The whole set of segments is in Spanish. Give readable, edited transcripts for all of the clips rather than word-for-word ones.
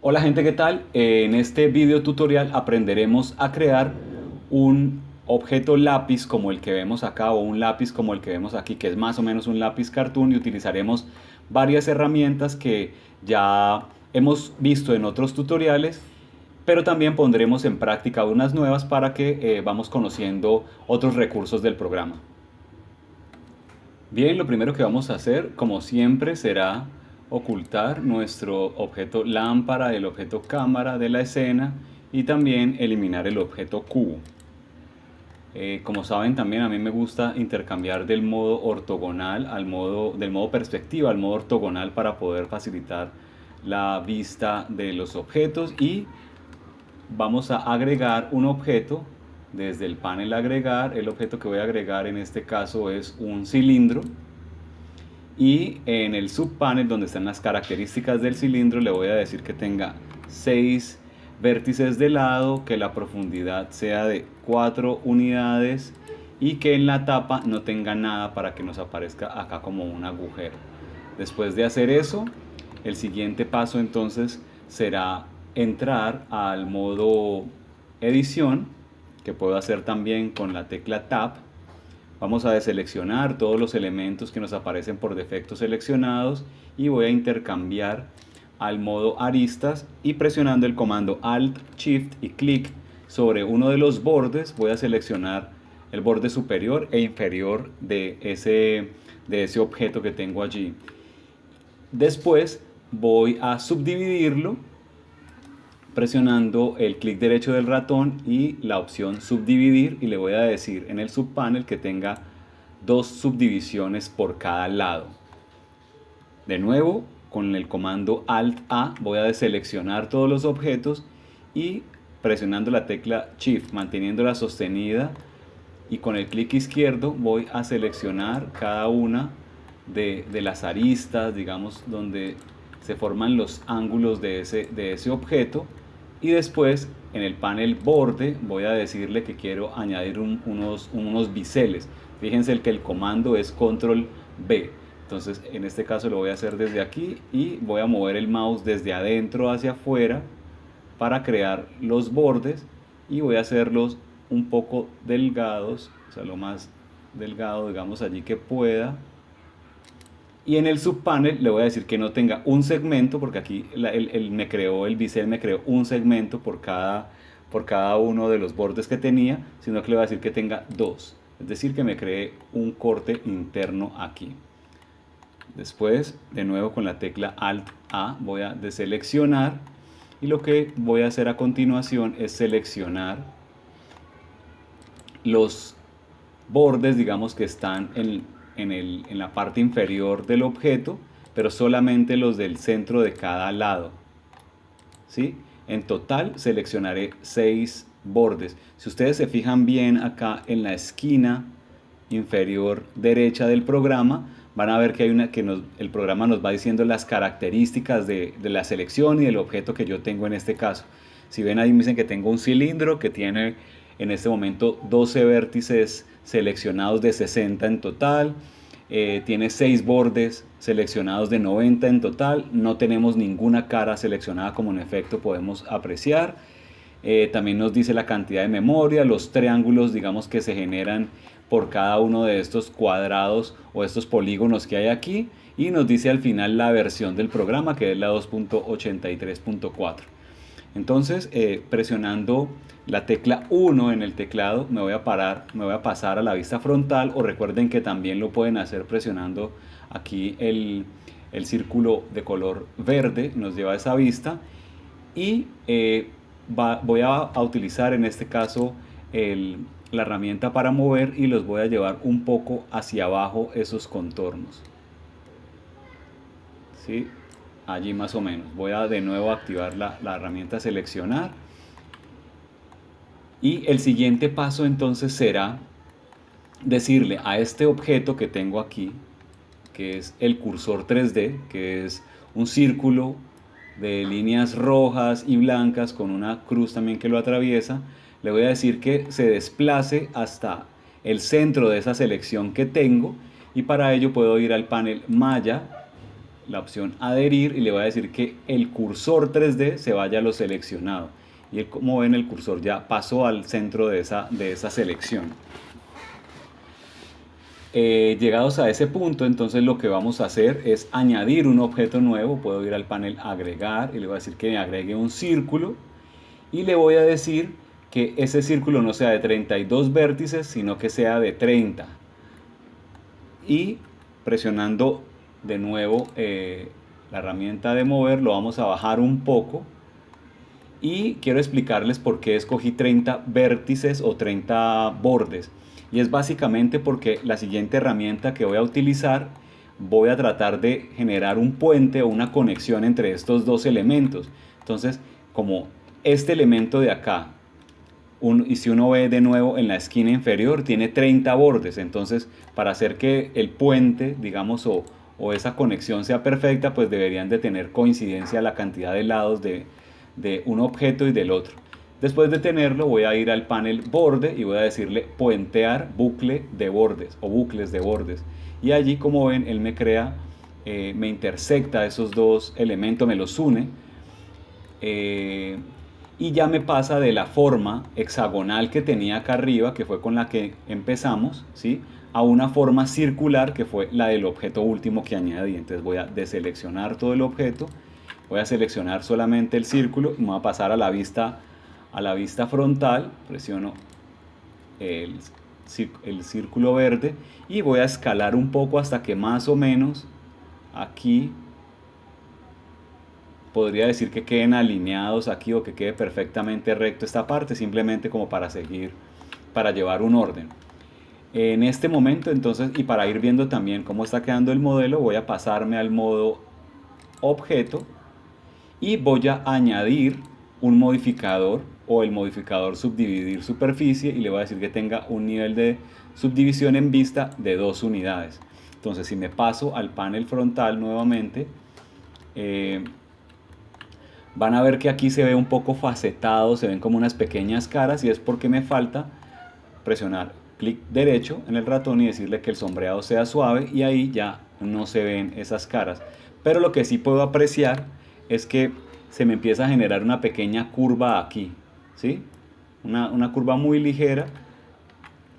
Hola gente, ¿qué tal? En este video tutorial aprenderemos a crear un objeto lápiz como el que vemos acá o un lápiz como el que vemos aquí, que es más o menos un lápiz cartoon, y utilizaremos varias herramientas que ya hemos visto en otros tutoriales, pero también pondremos en práctica unas nuevas para que vamos conociendo otros recursos del programa. Bien, lo primero que vamos a hacer, como siempre, será ocultar nuestro objeto lámpara, el objeto cámara de la escena y también eliminar el objeto cubo. Como saben, también a mí me gusta intercambiar del modo ortogonal del modo perspectiva al modo ortogonal para poder facilitar la vista de los objetos, y vamos a agregar un objeto desde el panel agregar. El objeto que voy a agregar en este caso es un cilindro, y en el subpanel donde están las características del cilindro le voy a decir que tenga 6 vértices de lado, que la profundidad sea de 4 unidades y que en la tapa no tenga nada para que nos aparezca acá como un agujero. Después de hacer eso, el siguiente paso entonces será entrar al modo edición, que puedo hacer también con la tecla Tab. Vamos a deseleccionar todos los elementos que nos aparecen por defecto seleccionados y voy a intercambiar al modo aristas, y presionando el comando Alt, Shift y clic sobre uno de los bordes voy a seleccionar el borde superior e inferior de ese objeto que tengo allí. Después voy a subdividirlo presionando el clic derecho del ratón y la opción subdividir, y le voy a decir en el subpanel que tenga dos subdivisiones por cada lado. De nuevo, con el comando Alt A voy a deseleccionar todos los objetos y presionando la tecla Shift, manteniéndola sostenida, y con el clic izquierdo voy a seleccionar cada una de las aristas, digamos, donde se forman los ángulos de ese objeto, y después en el panel borde voy a decirle que quiero añadir unos biseles. Fíjense que el comando es control B. Entonces en este caso lo voy a hacer desde aquí y voy a mover el mouse desde adentro hacia afuera para crear los bordes, y voy a hacerlos un poco delgados, o sea, lo más delgado, digamos, allí que pueda. Y en el subpanel le voy a decir que no tenga un segmento, porque aquí el bisel me creó un segmento por cada uno de los bordes que tenía, sino que le voy a decir que tenga dos. Es decir, que me cree un corte interno aquí. Después, de nuevo con la tecla Alt A, voy a deseleccionar, y lo que voy a hacer a continuación es seleccionar los bordes, digamos, que están en la parte inferior del objeto, pero solamente los del centro de cada lado. ¿Sí? En total seleccionaré 6 bordes. Si ustedes se fijan bien acá en la esquina inferior derecha del programa, van a ver que hay el programa nos va diciendo las características de la selección y del objeto que yo tengo en este caso. Si ven ahí, me dicen que tengo un cilindro que tiene en este momento 12 vértices seleccionados de 60 en total. Tiene 6 bordes seleccionados de 90 en total. No tenemos ninguna cara seleccionada, como en efecto podemos apreciar. También nos dice la cantidad de memoria, los triángulos, digamos, que se generan por cada uno de estos cuadrados o estos polígonos que hay aquí, y nos dice al final la versión del programa, que es la 2.83.4. Entonces, presionando la tecla 1 en el teclado me voy a pasar a la vista frontal, o recuerden que también lo pueden hacer presionando aquí el círculo de color verde, nos lleva a esa vista. Y voy a utilizar en este caso la herramienta para mover, y los voy a llevar un poco hacia abajo esos contornos. ¿Sí? Allí más o menos. Voy a de nuevo activar la herramienta seleccionar. Y el siguiente paso entonces será decirle a este objeto que tengo aquí, que es el cursor 3D, que es un círculo de líneas rojas y blancas con una cruz también que lo atraviesa, le voy a decir que se desplace hasta el centro de esa selección que tengo, y para ello puedo ir al panel malla, la opción adherir y le voy a decir que el cursor 3D se vaya a lo seleccionado. Y como ven, el cursor ya pasó al centro de esa selección. Llegados a ese punto, entonces lo que vamos a hacer es añadir un objeto nuevo. Puedo ir al panel agregar y le voy a decir que me agregue un círculo y le voy a decir que ese círculo no sea de 32 vértices, sino que sea de 30. Y presionando de nuevo la herramienta de mover, lo vamos a bajar un poco. Y quiero explicarles por qué escogí 30 vértices o 30 bordes. Y es básicamente porque la siguiente herramienta que voy a utilizar, voy a tratar de generar un puente o una conexión entre estos dos elementos. Entonces, como este elemento de acá, y si uno ve de nuevo en la esquina inferior, tiene 30 bordes. Entonces, para hacer que el puente, digamos, o esa conexión sea perfecta, pues deberían de tener coincidencia la cantidad de lados de un objeto y del otro. Después de tenerlo, voy a ir al panel borde y voy a decirle puentear bucle de bordes o bucles de bordes. Y allí, como ven, él me crea, me intersecta esos dos elementos, me los une. Y ya me pasa de la forma hexagonal que tenía acá arriba, que fue con la que empezamos, ¿sí?, a una forma circular, que fue la del objeto último que añadí. Entonces voy a deseleccionar todo el objeto, voy a seleccionar solamente el círculo y me voy a pasar a la vista frontal, presiono el círculo verde y voy a escalar un poco hasta que más o menos aquí podría decir que queden alineados aquí o que quede perfectamente recto esta parte, simplemente como para seguir, para llevar un orden. En este momento, entonces, y para ir viendo también cómo está quedando el modelo, voy a pasarme al modo objeto y voy a añadir un modificador o el modificador subdividir superficie y le voy a decir que tenga un nivel de subdivisión en vista de 2 unidades. Entonces, si me paso al panel frontal nuevamente, van a ver que aquí se ve un poco facetado, se ven como unas pequeñas caras y es porque me falta presionar clic derecho en el ratón y decirle que el sombreado sea suave y ahí ya no se ven esas caras. Pero lo que sí puedo apreciar es que se me empieza a generar una pequeña curva aquí, ¿sí? Una curva muy ligera,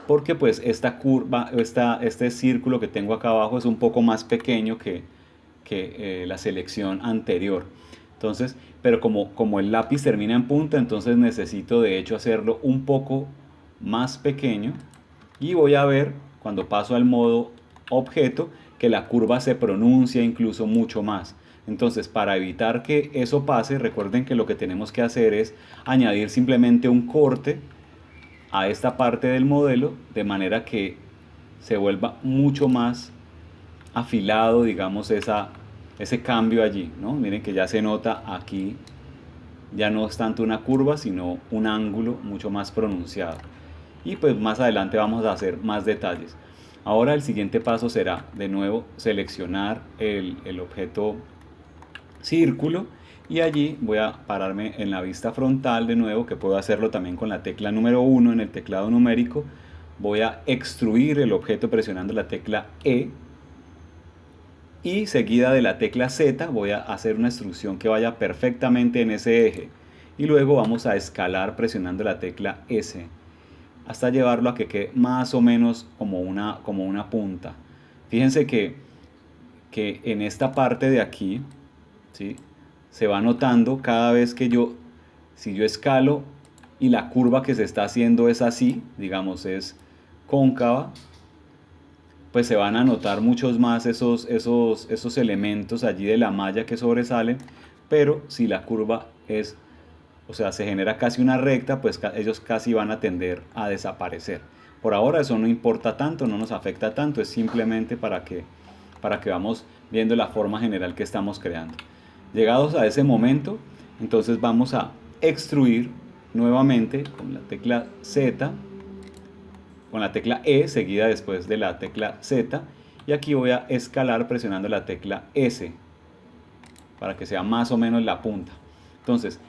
porque pues esta curva, este círculo que tengo acá abajo es un poco más pequeño que la selección anterior. Entonces, pero como el lápiz termina en punta, entonces necesito de hecho hacerlo un poco más pequeño y voy a ver cuando paso al modo objeto que la curva se pronuncia incluso mucho más. Entonces, para evitar que eso pase, recuerden que lo que tenemos que hacer es añadir simplemente un corte a esta parte del modelo de manera que se vuelva mucho más afilado, digamos, ese cambio allí, ¿no? Miren que ya se nota aquí, ya no es tanto una curva, sino un ángulo mucho más pronunciado. Y pues más adelante vamos a hacer más detalles. Ahora el siguiente paso será de nuevo seleccionar el objeto círculo y allí voy a pararme en la vista frontal de nuevo, que puedo hacerlo también con la tecla número 1 en el teclado numérico. Voy a extruir el objeto presionando la tecla E y seguida de la tecla Z voy a hacer una extrusión que vaya perfectamente en ese eje y luego vamos a escalar presionando la tecla S hasta llevarlo a que quede más o menos como una punta. Fíjense que en esta parte de aquí, ¿sí?, se va notando cada vez que si yo escalo y la curva que se está haciendo es así, digamos es cóncava, pues se van a notar muchos más esos elementos allí de la malla que sobresalen, pero si la curva es, o sea, se genera casi una recta, pues ellos casi van a tender a desaparecer. Por ahora eso no importa tanto, no nos afecta tanto, es simplemente para que vamos viendo la forma general que estamos creando. Llegados a ese momento, entonces vamos a extruir nuevamente con la tecla Z, con la tecla E seguida después de la tecla Z, y aquí voy a escalar presionando la tecla S para que sea más o menos la punta. Entonces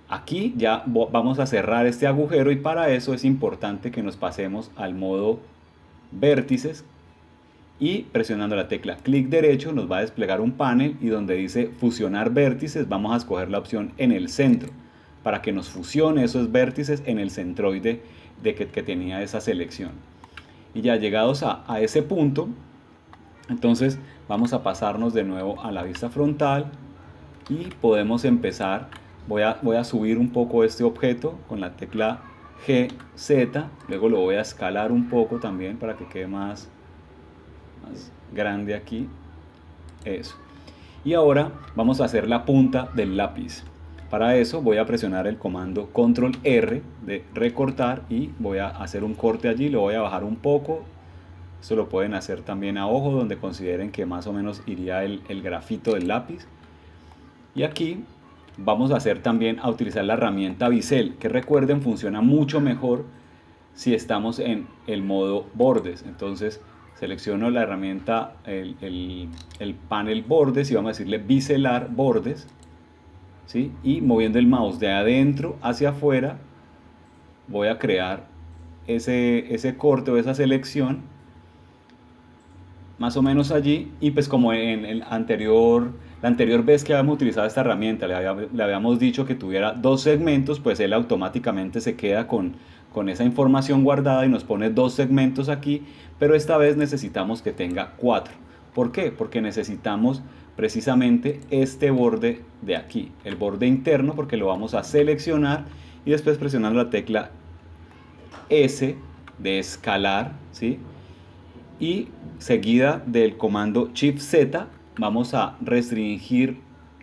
aquí ya vamos a cerrar este agujero y para eso es importante que nos pasemos al modo vértices y presionando la tecla clic derecho nos va a desplegar un panel y donde dice fusionar vértices vamos a escoger la opción en el centro para que nos fusione esos vértices en el centroide que tenía esa selección. Y ya llegados a ese punto, entonces vamos a pasarnos de nuevo a la vista frontal y podemos empezar. Voy a subir un poco este objeto con la tecla G, Z, luego lo voy a escalar un poco también para que quede más grande aquí, eso. Y ahora vamos a hacer la punta del lápiz. Para eso voy a presionar el comando control R de recortar y voy a hacer un corte allí, lo voy a bajar un poco. Esto lo pueden hacer también a ojo donde consideren que más o menos iría el grafito del lápiz. Y aquí vamos a hacer también a utilizar la herramienta bisel, que recuerden funciona mucho mejor si estamos en el modo bordes. Entonces selecciono la herramienta, el panel bordes y vamos a decirle biselar bordes, ¿sí? Y moviendo el mouse de adentro hacia afuera voy a crear ese corte o esa selección más o menos allí. Y pues como en la anterior vez que habíamos utilizado esta herramienta le habíamos dicho que tuviera 2 segmentos, pues él automáticamente se queda con esa información guardada y nos pone 2 segmentos aquí, pero esta vez necesitamos que tenga 4. ¿Por qué? Porque necesitamos precisamente este borde de aquí, el borde interno, porque lo vamos a seleccionar y después presionando la tecla S de escalar, ¿sí? Y seguida del comando Shift Z vamos a restringir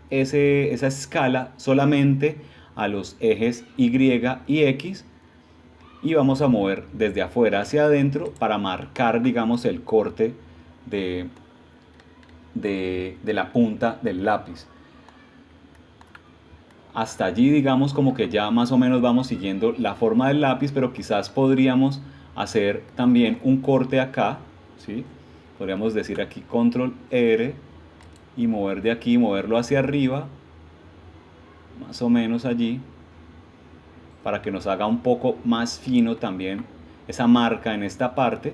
esa escala solamente a los ejes Y y X y vamos a mover desde afuera hacia adentro para marcar, digamos, el corte de la punta del lápiz. Hasta allí, digamos, como que ya más o menos vamos siguiendo la forma del lápiz, pero quizás podríamos hacer también un corte acá, ¿sí? Podríamos decir aquí control R y mover de aquí, moverlo hacia arriba, más o menos allí, para que nos haga un poco más fino también esa marca en esta parte.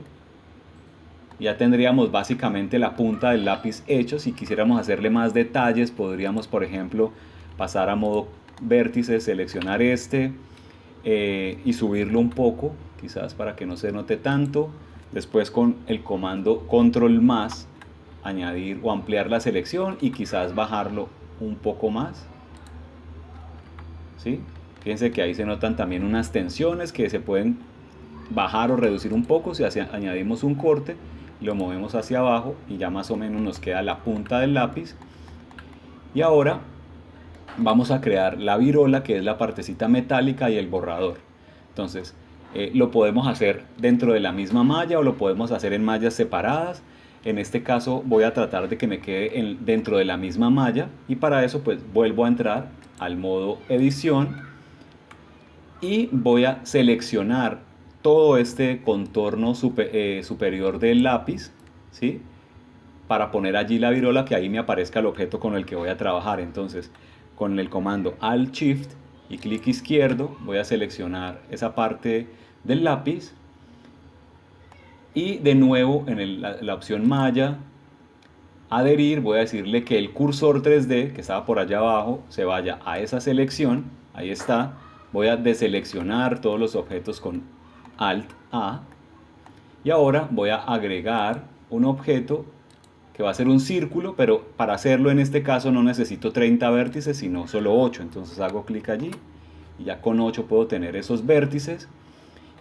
Ya tendríamos básicamente la punta del lápiz hecho. Si quisiéramos hacerle más detalles, podríamos, por ejemplo, pasar a modo vértice, seleccionar este y subirlo un poco, quizás para que no se note tanto. Después con el comando control más, añadir o ampliar la selección y quizás bajarlo un poco más, ¿sí? Fíjense que ahí se notan también unas tensiones que se pueden bajar o reducir un poco si añadimos un corte, lo movemos hacia abajo y ya más o menos nos queda la punta del lápiz. Y ahora vamos a crear la virola, que es la partecita metálica, y el borrador. Entonces lo podemos hacer dentro de la misma malla o lo podemos hacer en mallas separadas. En este caso voy a tratar de que me quede dentro de la misma malla y para eso pues vuelvo a entrar al modo edición y voy a seleccionar todo este contorno superior del lápiz, ¿sí? Para poner allí la virola, que ahí me aparezca el objeto con el que voy a trabajar. Entonces con el comando Alt Shift y clic izquierdo voy a seleccionar esa parte del lápiz y de nuevo en la opción malla, adherir, voy a decirle que el cursor 3D que estaba por allá abajo se vaya a esa selección. Ahí está. Voy a deseleccionar todos los objetos con Alt A y ahora voy a agregar un objeto que va a ser un círculo, pero para hacerlo en este caso no necesito 30 vértices sino solo 8. Entonces hago clic allí y ya con 8 puedo tener esos vértices.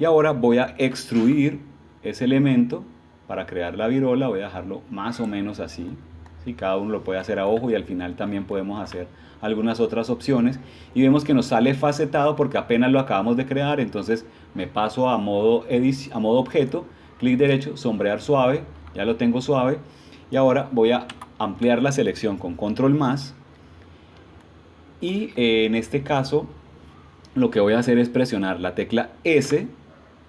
Y ahora voy a extruir ese elemento para crear la virola. Voy a dejarlo más o menos así, ¿sí? Cada uno lo puede hacer a ojo y al final también podemos hacer algunas otras opciones. Y vemos que nos sale facetado porque apenas lo acabamos de crear. Entonces me paso a modo objeto, clic derecho, sombrear suave, ya lo tengo suave. Y ahora voy a ampliar la selección con control más. Y en este caso lo que voy a hacer es presionar la tecla S,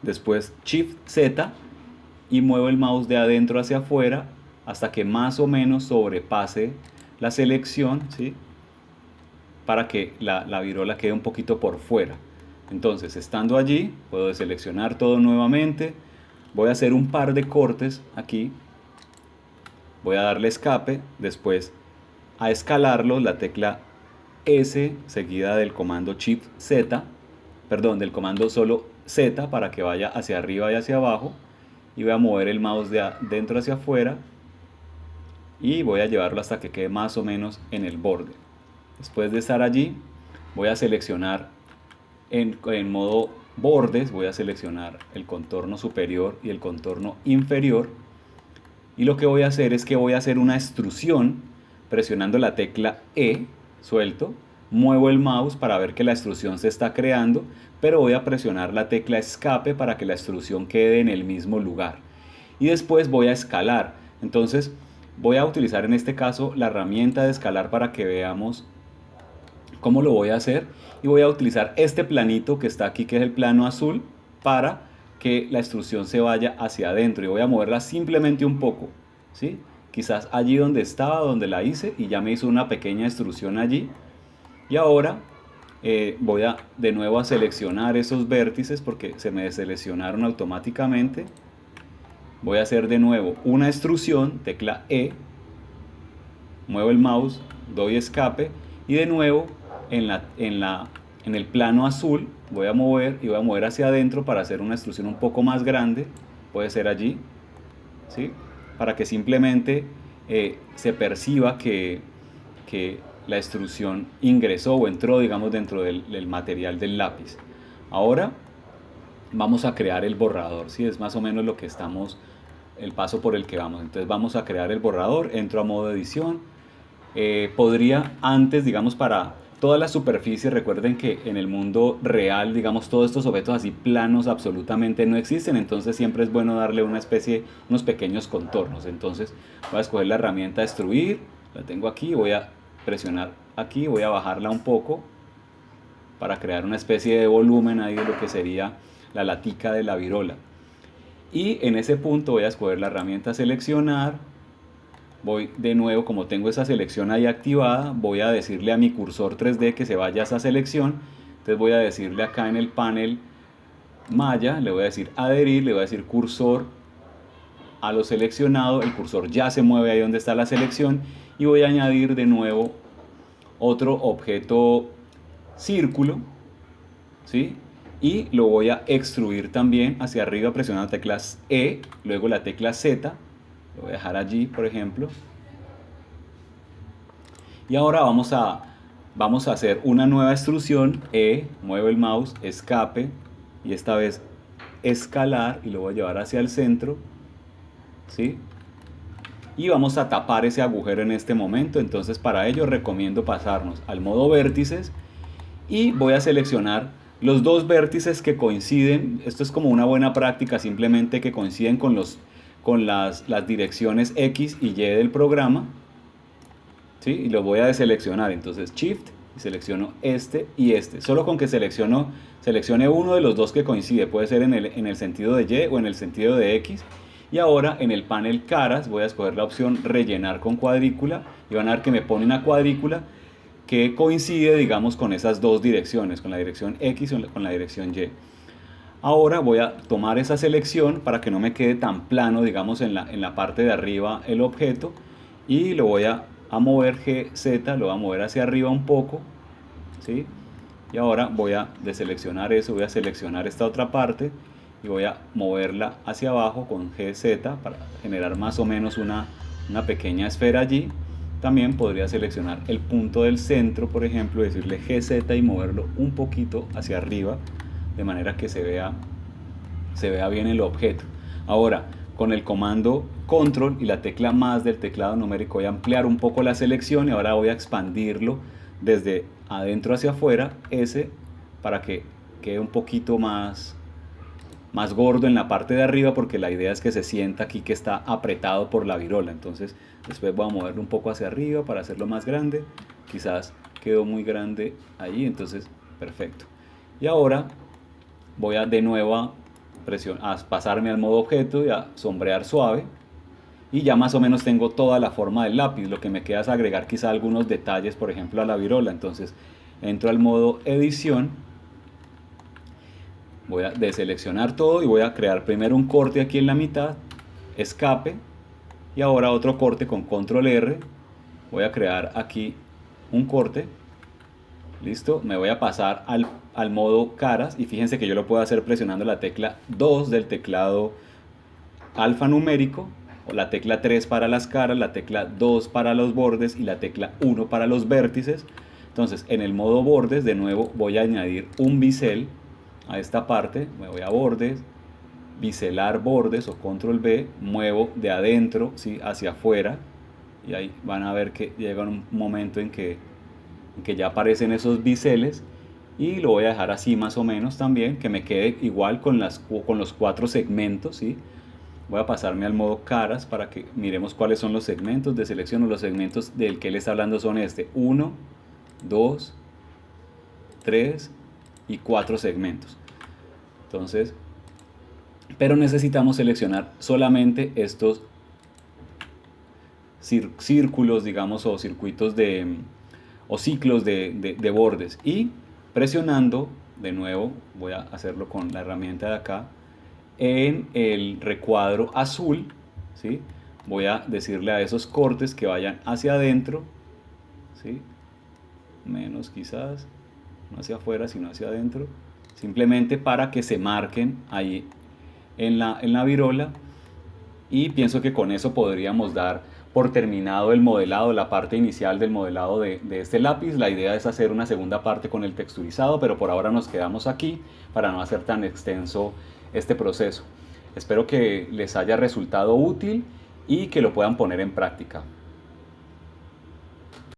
después Shift Z y muevo el mouse de adentro hacia afuera hasta que más o menos sobrepase la selección, ¿sí? Para que la virola quede un poquito por fuera. Entonces, estando allí, puedo deseleccionar todo nuevamente. Voy a hacer un par de cortes aquí voy a darle escape, después a escalarlo la tecla S seguida del comando Shift Z, perdón, del comando solo Z para que vaya hacia arriba y hacia abajo, y voy a mover el mouse de dentro hacia afuera y voy a llevarlo hasta que quede más o menos en el borde. Después de estar allí, voy a seleccionar en modo bordes, voy a seleccionar el contorno superior y el contorno inferior, y lo que voy a hacer es que voy a hacer una extrusión presionando la tecla E, suelto, muevo el mouse para ver que la extrusión se está creando, pero voy a presionar la tecla escape para que la extrusión quede en el mismo lugar. Y después voy a escalar. Entonces voy a utilizar en este caso la herramienta de escalar para que veamos cómo lo voy a hacer. Y voy a utilizar este planito que está aquí, que es el plano azul, para que la extrusión se vaya hacia adentro. Y voy a moverla simplemente un poco, ¿sí? Quizás allí donde estaba, donde la hice, y ya me hizo una pequeña extrusión allí. Y ahora voy a de nuevo a seleccionar esos vértices porque se me deseleccionaron automáticamente. Voy a hacer de nuevo una extrusión, tecla E, muevo el mouse, doy escape, y de nuevo en el plano azul voy a mover y voy a mover hacia adentro para hacer una extrusión un poco más grande. Puede ser allí, ¿sí? Para que simplemente se perciba que la extrusión ingresó o entró, digamos, dentro del material del lápiz. Ahora vamos a crear el borrador, ¿sí? Es más o menos lo que estamos, el paso por el que vamos. Entonces vamos a crear el borrador, entro a modo edición. Podría antes, digamos, para todas las superficies, recuerden que en el mundo real, digamos, todos estos objetos así planos absolutamente no existen, entonces siempre es bueno darle una especie, unos pequeños contornos. Entonces voy a escoger la herramienta extruir, la tengo aquí, voy a presionar aquí, voy a bajarla un poco para crear una especie de volumen ahí de lo que sería la latica de la virola. Y en ese punto voy a escoger la herramienta seleccionar, voy de nuevo, como tengo esa selección ahí activada, voy a decirle a mi cursor 3D que se vaya a esa selección. Entonces voy a decirle acá en el panel malla, le voy a decir adherir, le voy a decir cursor a lo seleccionado, el cursor ya se mueve ahí donde está la selección, y voy a añadir de nuevo otro objeto círculo, ¿sí? Y lo voy a extruir también hacia arriba presionando las teclas E, luego la tecla Z, lo voy a dejar allí por ejemplo. Y ahora vamos a hacer una nueva extrusión, E, muevo el mouse, escape, y esta vez escalar, y lo voy a llevar hacia el centro, ¿sí? Y vamos a tapar ese agujero en este momento. Entonces para ello recomiendo pasarnos al modo vértices y voy a seleccionar los dos vértices que coinciden. Esto es como una buena práctica, simplemente que coinciden con las direcciones X y Y del programa, ¿sí? Y lo voy a deseleccionar. Entonces Shift y selecciono este y este. Solo con que seleccione uno de los dos que coincide, puede ser en el sentido de Y o en el sentido de X. Y ahora en el panel caras voy a escoger la opción rellenar con cuadrícula, y van a ver que me pone una cuadrícula que coincide, digamos, con esas dos direcciones, con la dirección X o con la dirección Y. Ahora voy a tomar esa selección para que no me quede tan plano, digamos, en la parte de arriba el objeto, y lo voy a mover GZ, lo voy a mover hacia arriba un poco, ¿sí? Y ahora voy a deseleccionar eso, voy a seleccionar esta otra parte y voy a moverla hacia abajo con GZ para generar más o menos una pequeña esfera allí. También podría seleccionar el punto del centro, por ejemplo, decirle GZ y moverlo un poquito hacia arriba de manera que se vea bien el objeto. Ahora, con el comando control y la tecla más del teclado numérico voy a ampliar un poco la selección, y ahora voy a expandirlo desde adentro hacia afuera, S, para que quede un poquito más gordo en la parte de arriba, porque la idea es que se sienta aquí que está apretado por la virola. Entonces después voy a moverlo un poco hacia arriba para hacerlo más grande. Quizás quedó muy grande ahí, entonces perfecto. Y ahora voy a de nuevo a pasarme al modo objeto y a sombrear suave, y ya más o menos tengo toda la forma del lápiz. Lo que me queda es agregar quizá algunos detalles, por ejemplo a la virola. Entonces entro al modo edición, voy a deseleccionar todo y voy a crear primero un corte aquí en la mitad, escape, Y ahora otro corte con control R. Voy a crear aquí un corte. Listo, me voy a pasar al modo caras y fíjense que yo lo puedo hacer presionando la tecla 2 del teclado alfanumérico, o la tecla 3 para las caras, la tecla 2 para los bordes y la tecla 1 para los vértices. Entonces en el modo bordes de nuevo voy a añadir un bisel a esta parte, me voy a bordes, biselar bordes o control B, muevo de adentro, ¿sí?, hacia afuera y ahí van a ver que llega un momento en que ya aparecen esos biseles y lo voy a dejar así más o menos también, que me quede igual con los 4 segmentos, ¿sí? Voy a pasarme al modo caras para que miremos cuáles son los segmentos de selección. Los segmentos del que él está hablando son 1, 2, 3 y 4 segmentos. Entonces, pero necesitamos seleccionar solamente estos círculos, digamos, o circuitos o ciclos de bordes, y presionando de nuevo, voy a hacerlo con la herramienta de acá, en el recuadro azul, ¿sí?, voy a decirle a esos cortes que vayan hacia adentro, ¿sí?, menos quizás, no hacia afuera sino hacia adentro, simplemente para que se marquen ahí en la virola. Y pienso que con eso podríamos dar por terminado el modelado, la parte inicial del modelado de este lápiz. La idea es hacer una segunda parte con el texturizado, pero por ahora nos quedamos aquí para no hacer tan extenso este proceso. Espero que les haya resultado útil y que lo puedan poner en práctica.